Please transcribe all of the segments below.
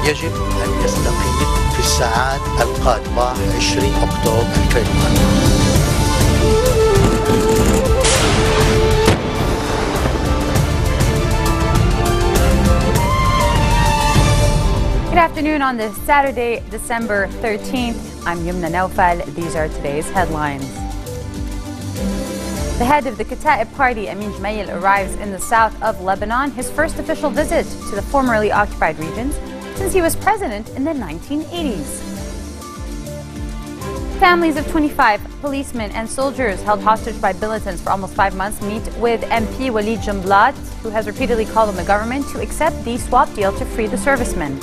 يجب أن يستقيل في الساعات القادمة 20 أكتوبر 2020. Good afternoon on this Saturday, December 13th. I'm Yumna Naufal. These are today's headlines. The head of the Kata'ib party, Amin Jmail, arrives in the south of Lebanon, his first official visit to the formerly occupied regions since he was president in the 1980s. Families of 25 policemen and soldiers held hostage by militants for almost 5 months meet with MP Walid Jumblat, who has repeatedly called on the government to accept the swap deal to free the servicemen.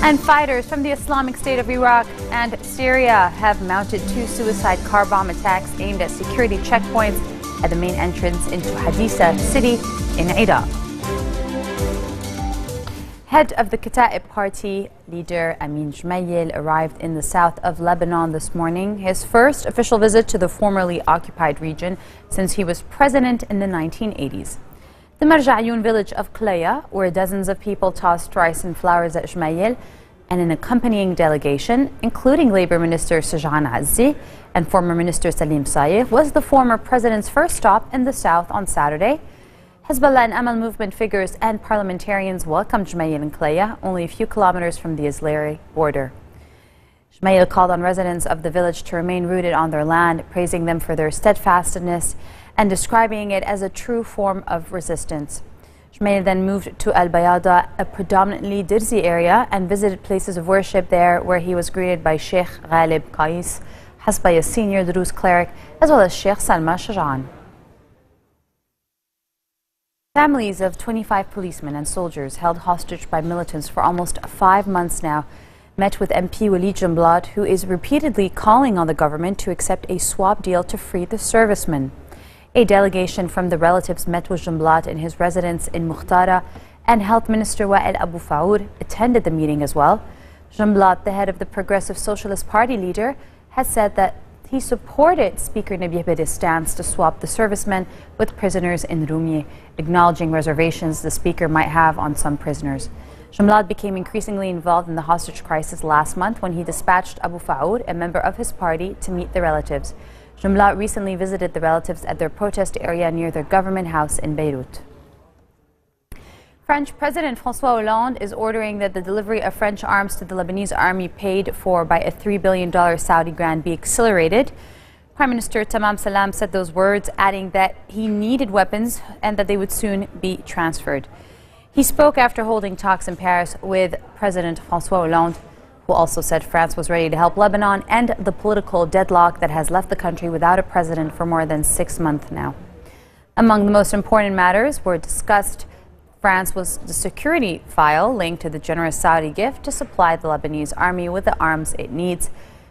And fighters from the Islamic State of Iraq and Syria have mounted 2 suicide car bomb attacks aimed at security checkpoints at the main entrance into Haditha city in Iraq. Head of the Kata'ib party leader Amin Jmail arrived in the south of Lebanon this morning, his first official visit to the formerly occupied region since he was president in the 1980s. The Marja'yun village of Klaya, where dozens of people tossed rice and flowers at Jmail, and an accompanying delegation, including Labour Minister Sajjan Azzi and former Minister Salim Sayef, was the former president's first stop in the south on Saturday. Hezbollah and Amal movement figures and parliamentarians welcomed Jmail in Klaya, only a few kilometers from the Israeli border. Jmail called on residents of the village to remain rooted on their land, praising them for their steadfastness and describing it as a true form of resistance. Jmail then moved to Al Bayada, a predominantly Dirzi area, and visited places of worship there, where he was greeted by Sheikh Ghalib Qais, Hasbay, a senior Druze cleric, as well as Sheikh Salma Shajaan. Families of 25 policemen and soldiers held hostage by militants for almost 5 months now met with MP Walid Jumblat, who is repeatedly calling on the government to accept a swap deal to free the servicemen. A delegation from the relatives met with Jumblat in his residence in Mukhtara, and Health Minister Wa'el Abu Faoud attended the meeting as well. Jumblat, the head of the Progressive Socialist Party leader, has said that he supported Speaker Nabih Berri's stance to swap the servicemen with prisoners in Rumi, acknowledging reservations the speaker might have on some prisoners. Jumblat became increasingly involved in the hostage crisis last month when he dispatched Abu Faoud, a member of his party, to meet the relatives. Jumblat recently visited the relatives at their protest area near their government house in Beirut. French President François Hollande is ordering that the delivery of French arms to the Lebanese army paid for by a $3 billion Saudi grant be accelerated. Prime Minister Tamam Salam said those words, adding that he needed weapons and that they would soon be transferred. He spoke after holding talks in Paris with President François Hollande, who also said France was ready to help Lebanon end the political deadlock that has left the country without a president for more than 6 months now. Among the most important matters were discussed, France was the security file linked to the generous Saudi gift to supply the Lebanese army with the arms it needs.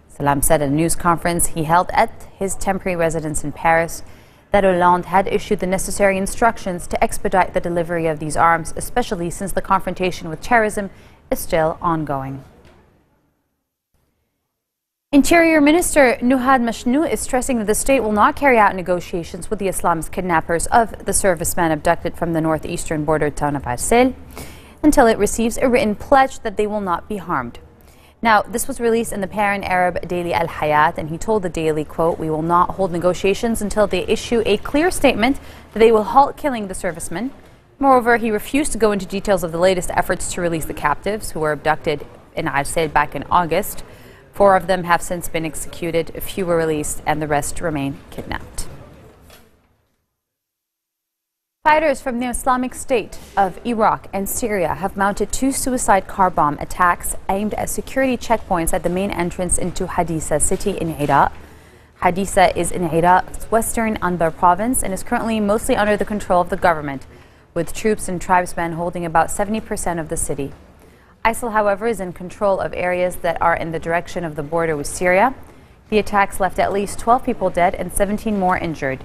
Salam said at a news conference he held at his temporary residence in Paris that Hollande had issued the necessary instructions to expedite the delivery of these arms, especially since the confrontation with terrorism is still ongoing. Interior Minister Nuhad Mashnu is stressing that the state will not carry out negotiations with the Islamist kidnappers of the servicemen abducted from the northeastern border town of Arsel until it receives a written pledge that they will not be harmed. Now, this was released in the pan-Arab daily Al Hayat, and he told the daily, quote, "We will not hold negotiations until they issue a clear statement that they will halt killing the servicemen." Moreover, he refused to go into details of the latest efforts to release the captives who were abducted in Arsel back in August. 4 of them have since been executed, a few were released, and the rest remain kidnapped. Fighters from the Islamic State of Iraq and Syria have mounted 2 suicide car bomb attacks aimed at security checkpoints at the main entrance into Haditha city in Iraq. Haditha is in Iraq's western Anbar province and is currently mostly under the control of the government, with troops and tribesmen holding about 70% of the city. ISIL, however, is in control of areas that are in the direction of the border with Syria. The attacks left at least 12 people dead and 17 more injured.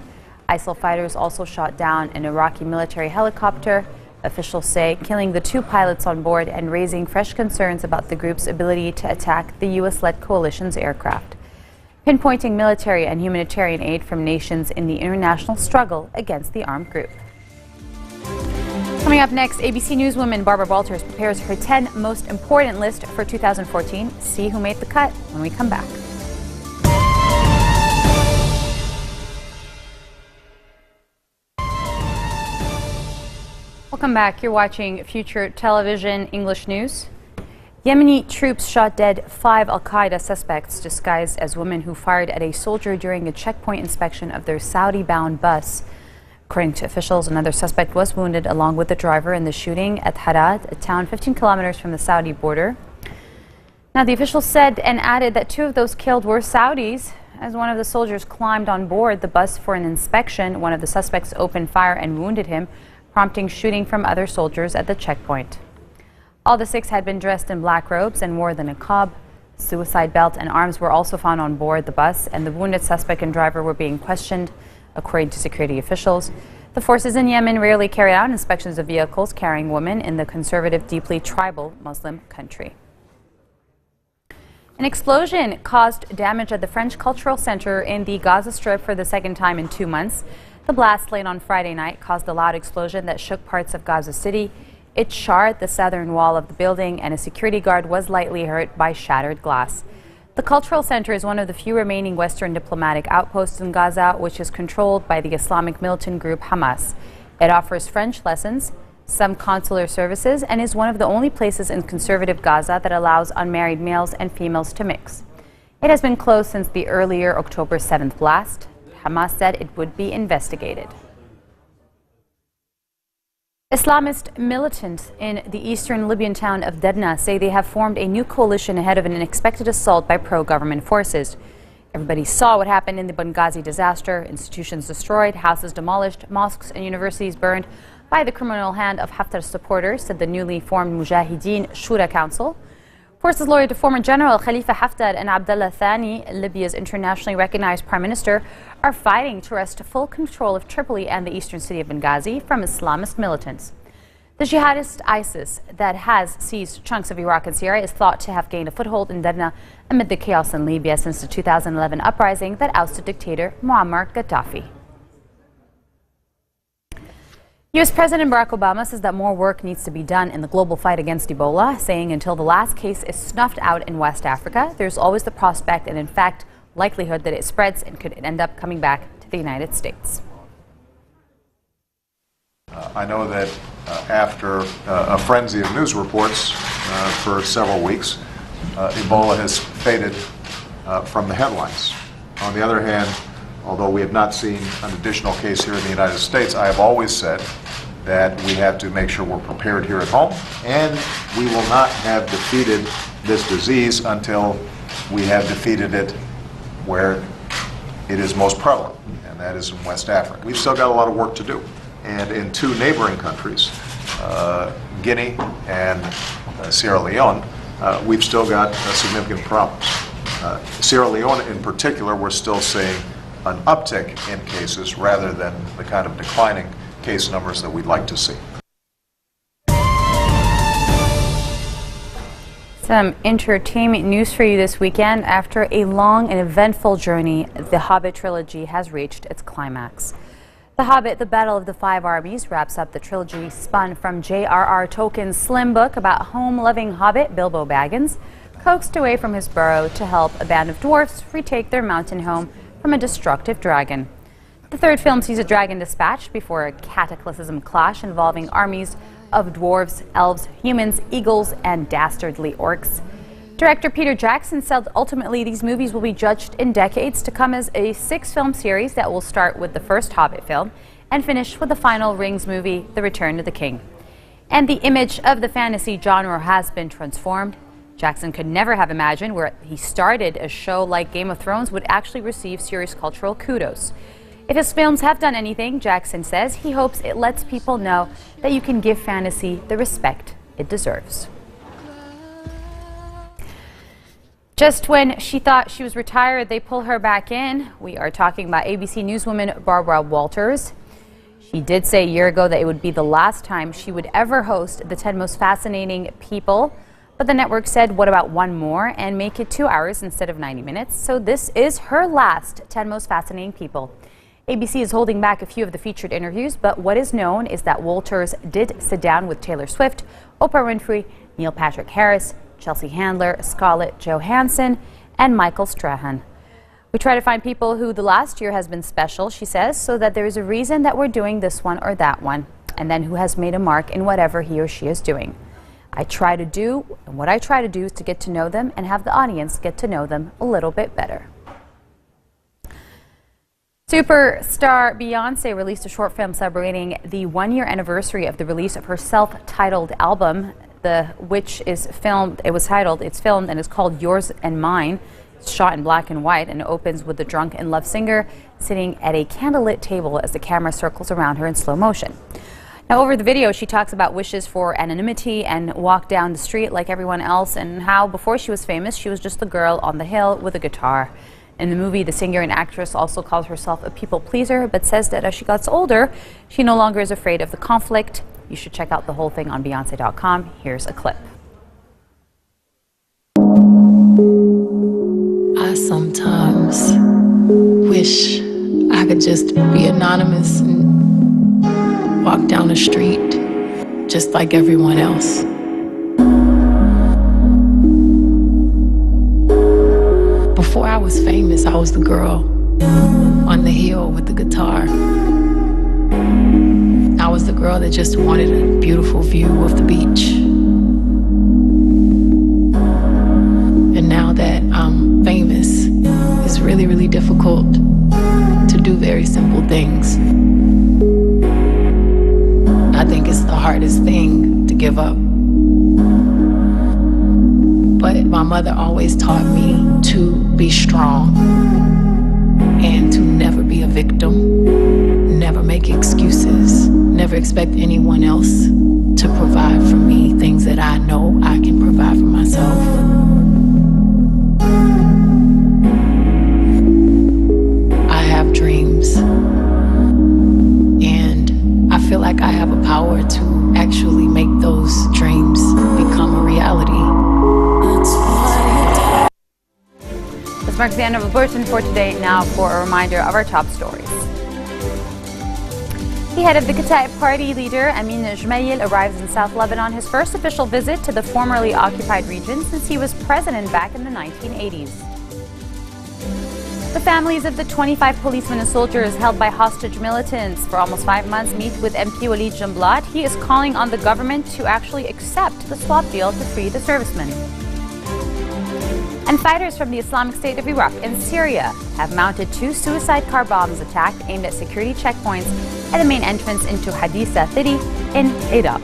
ISIL fighters also shot down an Iraqi military helicopter, officials say, killing the 2 pilots on board and raising fresh concerns about the group's ability to attack the U.S.-led coalition's aircraft, pinpointing military and humanitarian aid from nations in the international struggle against the armed group. Coming up next, ABC Newswoman Barbara Walters prepares her 10 most important list for 2014. See who made the cut when we come back. Welcome back. You're watching Future Television English News. Yemeni troops shot dead 5 al-Qaeda suspects disguised as women who fired at a soldier during a checkpoint inspection of their Saudi-bound bus. According to officials, another suspect was wounded along with the driver in the shooting at Harad, a town 15 kilometers from the Saudi border. Now, the officials said and added that 2 of those killed were Saudis. As one of the soldiers climbed on board the bus for an inspection, one of the suspects opened fire and wounded him, prompting shooting from other soldiers at the checkpoint. All the 6 had been dressed in black robes and wore the niqab. Suicide belt and arms were also found on board the bus, and the wounded suspect and driver were being questioned. According to security officials, the forces in Yemen rarely carry out inspections of vehicles carrying women in the conservative, deeply tribal Muslim country. An explosion caused damage at the French Cultural Center in the Gaza Strip for the second time in 2 months. The blast late on Friday night caused a loud explosion that shook parts of Gaza City. It charred the southern wall of the building, and a security guard was lightly hurt by shattered glass. The Cultural Center is one of the few remaining Western diplomatic outposts in Gaza, which is controlled by the Islamic militant group Hamas. It offers French lessons, some consular services, and is one of the only places in conservative Gaza that allows unmarried males and females to mix. It has been closed since the earlier October 7th blast. Hamas said it would be investigated. Islamist militants in the eastern Libyan town of Derna say they have formed a new coalition ahead of an unexpected assault by pro-government forces. Everybody saw what happened in the Benghazi disaster: institutions destroyed, houses demolished, mosques and universities burned by the criminal hand of Haftar's supporters, said the newly formed Mujahideen Shura Council. Forces lawyer to former General Khalifa Haftar and Abdullah Thani, Libya's internationally recognized prime minister, are fighting to wrest full control of Tripoli and the eastern city of Benghazi from Islamist militants. The jihadist ISIS that has seized chunks of Iraq and Syria is thought to have gained a foothold in Derna amid the chaos in Libya since the 2011 uprising that ousted dictator Muammar Gaddafi. U.S. President Barack Obama says that more work needs to be done in the global fight against Ebola, saying until the last case is snuffed out in West Africa, there's always the prospect and, in fact, likelihood that it spreads and could end up coming back to the United States. I know that after a frenzy of news reports for several weeks, Ebola has faded from the headlines. On the other hand, although we have not seen an additional case here in the United States, I have always said that we have to make sure we're prepared here at home, and we will not have defeated this disease until we have defeated it where it is most prevalent, and that is in West Africa. We've still got a lot of work to do. And in 2 neighboring countries, Guinea and Sierra Leone, we've still got significant problems. Sierra Leone in particular, we're still seeing an uptick in cases rather than the kind of declining case numbers that we'd like to see. Some entertainment news for you this weekend. After a long and eventful journey, the Hobbit trilogy has reached its climax. The Hobbit, The Battle of the Five Armies, wraps up the trilogy spun from J.R.R. Tolkien's slim book about home-loving Hobbit Bilbo Baggins, coaxed away from his burrow to help a band of dwarfs retake their mountain home from a destructive dragon. The 3rd film sees a dragon dispatched before a cataclysm clash involving armies of dwarves, elves, humans, eagles, and dastardly orcs. Director Peter Jackson said ultimately these movies will be judged in decades to come as a 6-film series that will start with the first Hobbit film and finish with the final Rings movie, The Return of the King. And the image of the fantasy genre has been transformed. Jackson could never have imagined where he started a show like Game of Thrones would actually receive serious cultural kudos. If his films have done anything, Jackson says he hopes it lets people know that you can give fantasy the respect it deserves. Just when she thought she was retired, they pull her back in. We are talking about ABC Newswoman Barbara Walters. She did say a year ago that it would be the last time she would ever host the 10 Most Fascinating People. But the network said, what about one more, and make it 2 hours instead of 90 minutes. So this is her last 10 Most Fascinating People. ABC is holding back a few of the featured interviews, but what is known is that Walters did sit down with Taylor Swift, Oprah Winfrey, Neil Patrick Harris, Chelsea Handler, Scarlett Johansson, and Michael Strahan. We try to find people who the last year has been special, she says, so that there is a reason that we're doing this one or that one, and then who has made a mark in whatever he or she is doing. What I try to do is to get to know them and have the audience get to know them a little bit better. Superstar Beyonce released a short film celebrating the one-year anniversary of the release of her self-titled album, it's filmed and is called Yours and Mine. It's shot in black and white and opens with the drunk in love singer sitting at a candlelit table as the camera circles around her in slow motion. Now, over the video, she talks about wishes for anonymity and walk down the street like everyone else, and how before she was famous, she was just the girl on the hill with a guitar. In the movie, the singer and actress also calls herself a people pleaser, but says that as she gets older, she no longer is afraid of the conflict. You should check out the whole thing on Beyonce.com. Here's a clip. I sometimes wish I could just be anonymous and walk down the street just like everyone else. Before I was famous, I was the girl on the hill with the guitar. I was the girl that just wanted a beautiful view of the beach. And now that I'm famous, it's really, really difficult to do very simple things. I think it's the hardest thing to give up. But my mother always taught me to be strong and to never be a victim, never make excuses, never expect anyone else to provide for me things that I know I can provide for myself. I have dreams, and I feel like I have a power to actually make those dreams become a reality. This marks the end of the bulletin for today. Now for a reminder of our top stories. The head of the Kataib party leader, Amin Jmail, arrives in South Lebanon, his first official visit to the formerly occupied region since he was president back in the 1980s. The families of the 25 policemen and soldiers held by hostage militants for almost 5 months meet with MP Walid Jumblat. He is calling on the government to actually accept the swap deal to free the servicemen. And fighters from the Islamic State of Iraq and Syria have mounted 2 suicide car bombs attack aimed at security checkpoints at the main entrance into Haditha city in Iraq.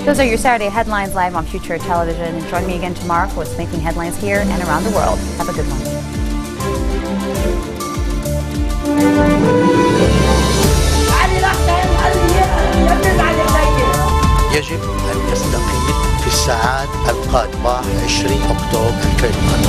Those are your Saturday headlines live on Future Television. Join me again tomorrow for what's making headlines here and around the world. Have a good one. يجب أن يستقيل في الساعات القادمة 20 أكتوبر الكريم.